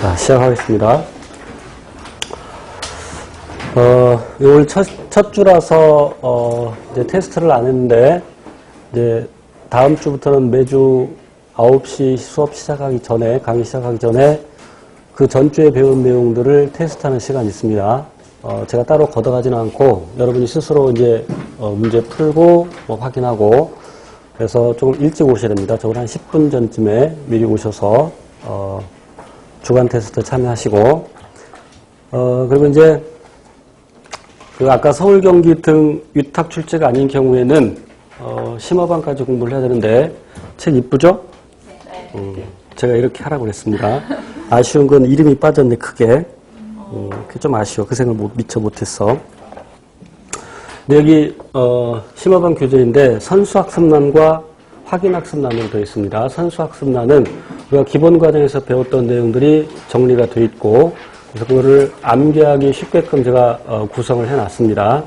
자, 시작하겠습니다. 오늘 첫 주라서, 이제 테스트를 안 했는데, 이제 다음 주부터는 매주 9시 수업 시작하기 전에, 강의 시작하기 전에 그 전주에 배운 내용들을 테스트하는 시간이 있습니다. 제가 따로 걷어가지는 않고, 여러분이 스스로 이제, 문제 풀고, 확인하고, 그래서 조금 일찍 오셔야 됩니다. 저는 한 10분 전쯤에 미리 오셔서, 주간 테스트 참여하시고, 그리고 이제, 아까 서울, 경기 등 위탁 출제가 아닌 경우에는, 심화반까지 공부를 해야 되는데, 책 이쁘죠? 네. 제가 이렇게 하라고 그랬습니다. 아쉬운 건 이름이 빠졌네, 크게. 그게 좀 아쉬워. 그 생각을 미처 못했어. 근데 여기, 심화반 교재인데, 선수학습란과 확인학습란으로 되어 있습니다. 선수학습란은 우리가 기본 과정에서 배웠던 내용들이 정리가 되어 있고, 그래서 그거를 암기하기 쉽게끔 제가 구성을 해놨습니다.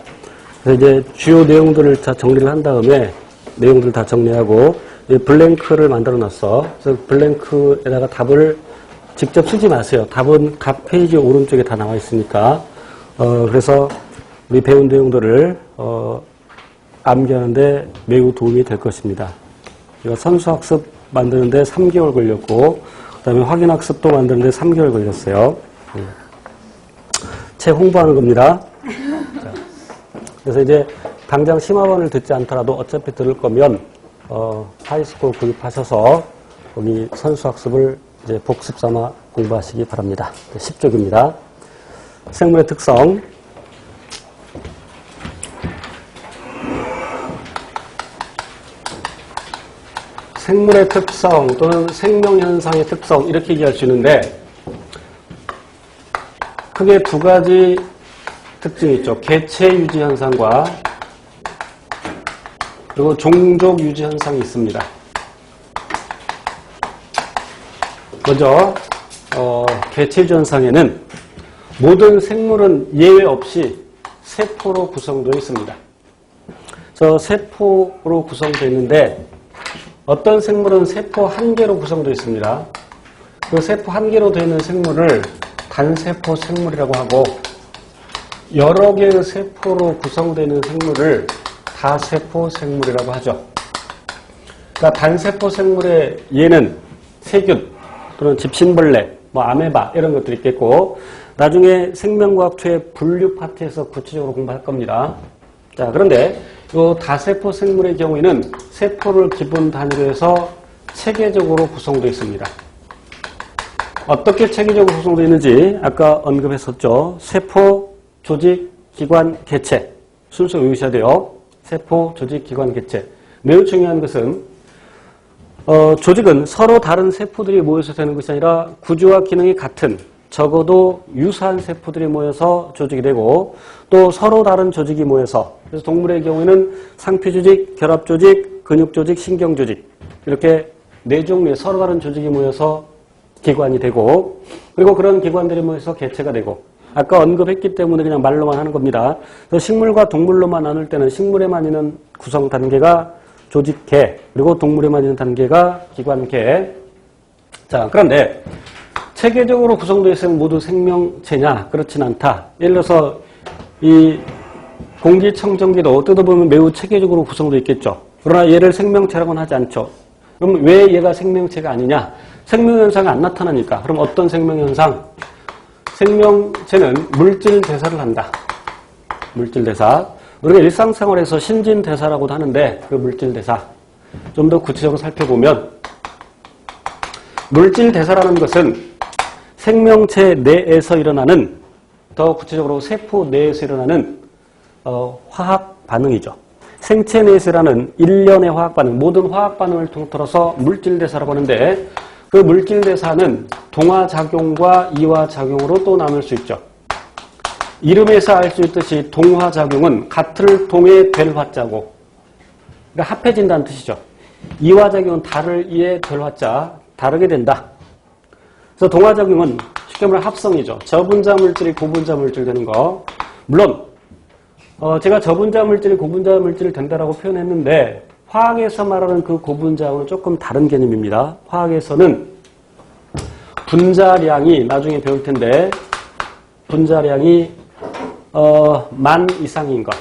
그래서 이제 주요 내용들을 다 정리를 한 다음에 내용들을 다 정리하고 블랭크를 만들어 놨어. 그래서 블랭크에다가 답을 직접 쓰지 마세요. 답은 각 페이지 오른쪽에 다 나와 있으니까. 그래서 우리 배운 내용들을 암기하는데 매우 도움이 될 것입니다. 이거 선수학습 만드는데 3개월 걸렸고, 그 다음에 확인학습도 만드는데 3개월 걸렸어요. 책 홍보하는 겁니다. 자, 그래서 이제 당장 심화반을 듣지 않더라도 어차피 들을 거면, 하이스쿨 구입하셔서 거기 선수학습을 이제 복습 삼아 공부하시기 바랍니다. 10쪽입니다. 생물의 특성. 생물의 특성 또는 생명현상의 특성 이렇게 얘기할 수 있는데 크게 두 가지 특징이 있죠. 개체 유지 현상과 그리고 종족 유지 현상이 있습니다. 먼저 개체 유지 현상에는 모든 생물은 예외 없이 세포로 구성되어 있습니다. 그래서 세포로 구성되어 있는데 어떤 생물은 세포 한 개로 구성되어 있습니다. 그 세포 한 개로 되어 있는 생물을 단세포 생물이라고 하고 여러 개의 세포로 구성되어 있는 생물을 다세포 생물이라고 하죠. 그러니까 단세포 생물의 예는 세균 또는 집신벌레, 아메바 이런 것들이 있겠고 나중에 생명과학 2의 분류 파트에서 구체적으로 공부할 겁니다. 자, 그런데 이 다세포 생물의 경우에는 세포를 기본 단위로 해서 체계적으로 구성되어 있습니다. 어떻게 체계적으로 구성되어 있는지 아까 언급했었죠. 세포, 조직, 기관, 개체. 순서 외우셔야 돼요. 세포, 조직, 기관, 개체. 매우 중요한 것은 조직은 서로 다른 세포들이 모여서 되는 것이 아니라 구조와 기능이 같은 적어도 유사한 세포들이 모여서 조직이 되고 또 서로 다른 조직이 모여서 그래서 동물의 경우에는 상피조직, 결합조직, 근육조직, 신경조직 이렇게 네 종류의 서로 다른 조직이 모여서 기관이 되고 그리고 그런 기관들이 모여서 개체가 되고 아까 언급했기 때문에 그냥 말로만 하는 겁니다. 그래서 식물과 동물로만 나눌 때는 식물에만 있는 구성 단계가 조직계 그리고 동물에만 있는 단계가 기관계. 자, 그런데 체계적으로 구성되어 있으면 모두 생명체냐? 그렇진 않다. 예를 들어서 이 공기청정기도 뜯어보면 매우 체계적으로 구성되어 있겠죠. 그러나 얘를 생명체라고는 하지 않죠. 그럼 왜 얘가 생명체가 아니냐? 생명현상이 안 나타나니까. 그럼 어떤 생명현상? 생명체는 물질 대사를 한다. 물질 대사. 우리가 일상생활에서 신진대사라고도 하는데 그 물질 대사. 좀 더 구체적으로 살펴보면 물질 대사라는 것은 생명체 내에서 일어나는 더 구체적으로 세포 내에서 일어나는 화학 반응이죠. 생체 내에서 일어나는 일련의 화학 반응, 모든 화학 반응을 통틀어서 물질 대사라고 하는데 그 물질 대사는 동화작용과 이화작용으로 또 나눌 수 있죠. 이름에서 알 수 있듯이 동화작용은 같을 동에 될 화자고 그러니까 합해진다는 뜻이죠. 이화작용은 다를 이에 될 화자, 다르게 된다. 그래서 동화작용은 쉽게 말하면 합성이죠. 저분자 물질이 고분자 물질 되는 거. 물론 제가 저분자 물질이 고분자 물질 된다라고 표현했는데 화학에서 말하는 그 고분자하고는 조금 다른 개념입니다. 화학에서는 분자량이 나중에 배울 텐데 분자량이 만 이상인 것.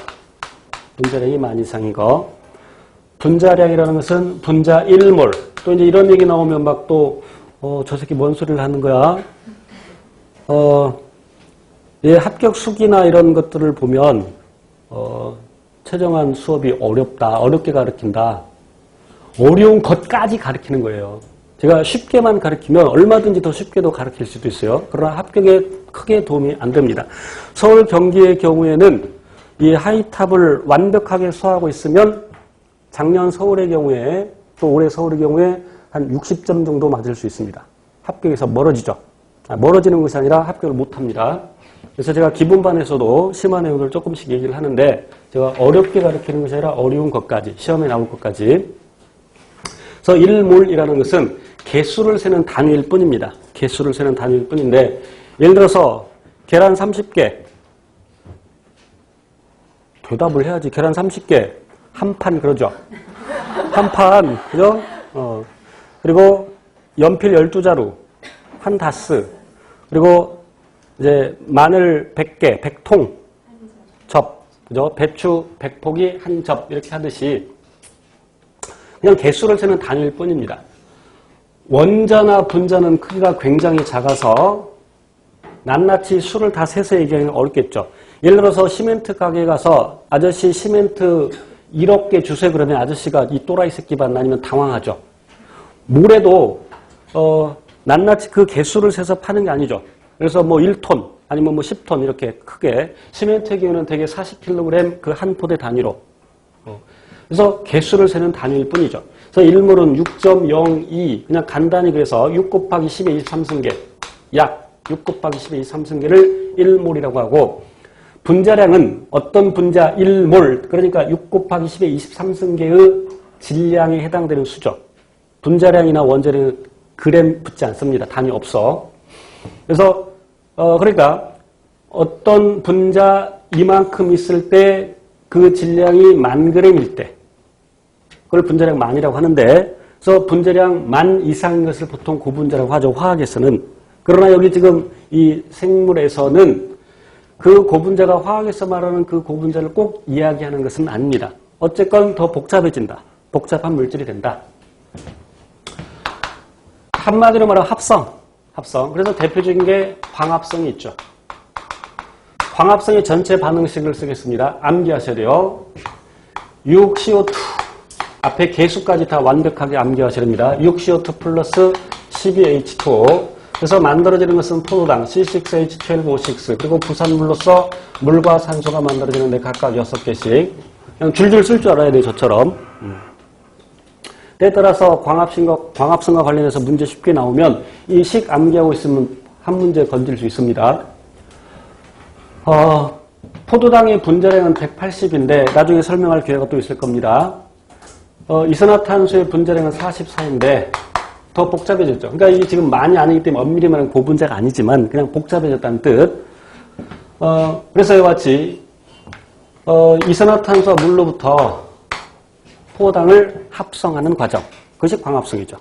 분자량이 만 이상인 것. 분자량이라는 것은 분자 1몰. 또 이제 이런 얘기 나오면 막 또 저 새끼 뭔 소리를 하는 거야. 예, 합격 수기나 이런 것들을 보면 최정한 수업이 어렵게 가르친다. 어려운 것까지 가르치는 거예요. 제가 쉽게만 가르치면 얼마든지 더 쉽게도 가르칠 수도 있어요. 그러나 합격에 크게 도움이 안 됩니다. 서울 경기의 경우에는 이 하이탑을 완벽하게 소화하고 있으면 작년 서울의 경우에 또 올해 서울의 경우에 한 60점 정도 맞을 수 있습니다. 합격에서 멀어지죠. 멀어지는 것이 아니라 합격을 못합니다. 그래서 제가 기본반에서도 심화 내용을 조금씩 얘기를 하는데 제가 어렵게 가르치는 것이 아니라 어려운 것까지, 시험에 나올 것까지. 그래서 1몰이라는 것은 개수를 세는 단위일 뿐입니다. 개수를 세는 단위일 뿐인데 예를 들어서 계란 30개 대답을 해야지. 계란 30개 한 판 그러죠. 한 판 그죠? 그리고 연필 12자루 한 다스 그리고 이제 마늘 100개 100통 접 그죠? 배추 100포기 한 접 이렇게 하듯이 그냥 개수를 세는 단위일 뿐입니다. 원자나 분자는 크기가 굉장히 작아서 낱낱이 수를 다 세서 얘기하기는 어렵겠죠. 예를 들어서 시멘트 가게에 가서 아저씨 시멘트 1억 개 주세요 그러면 아저씨가 이 또라이 새끼 반 아니면 당황하죠. 모래도 낱낱이 그 개수를 세서 파는 게 아니죠. 그래서 뭐 1톤 아니면 뭐 10톤 이렇게 크게 시멘트의 경우는 대개 40kg 그 한 포대 단위로 그래서 개수를 세는 단위일 뿐이죠. 그래서 1몰은 6.02 그냥 간단히 그래서 6 곱하기 10의 23승계 약 6 곱하기 10의 23승계를 1몰이라고 하고 분자량은 어떤 분자 1몰 그러니까 6 곱하기 10의 23승계의 질량에 해당되는 수죠. 분자량이나 원자량은 그램 붙지 않습니다. 단위 없어. 그래서 그러니까 어떤 분자 이만큼 있을 때 그 질량이 10,000g일 때 그걸 분자량 만이라고 하는데 그래서 분자량 10,000 이상인 것을 보통 고분자라고 하죠. 화학에서는. 그러나 여기 지금 이 생물에서는 그 고분자가 화학에서 말하는 그 고분자를 꼭 이야기하는 것은 아닙니다. 어쨌건 더 복잡해진다. 복잡한 물질이 된다. 한마디로 말하면 합성. 그래서 대표적인 게 광합성이 있죠. 광합성의 전체 반응식을 쓰겠습니다. 암기하셔야 돼요. 6CO2 앞에 개수까지 다 완벽하게 암기하셔야 됩니다. 6CO2 플러스 12H2O 그래서 만들어지는 것은 포도당 C6H12O6 그리고 부산물로서 물과 산소가 만들어지는데 각각 6개씩 그냥 줄줄 쓸 줄 알아야 돼요. 저처럼. 때에 따라서 광합성과 관련해서 문제 쉽게 나오면 이 식 암기하고 있으면 한 문제 건질 수 있습니다. 포도당의 분자량은 180인데 나중에 설명할 기회가 또 있을 겁니다. 이산화탄소의 분자량은 44인데 더 복잡해졌죠. 그러니까 이게 지금 많이 아니기 때문에 엄밀히 말하면 고분자가 아니지만 그냥 복잡해졌다는 뜻. 그래서 이와 같이 이산화탄소와 물로부터 포도당을 합성하는 과정. 그것이 광합성이죠.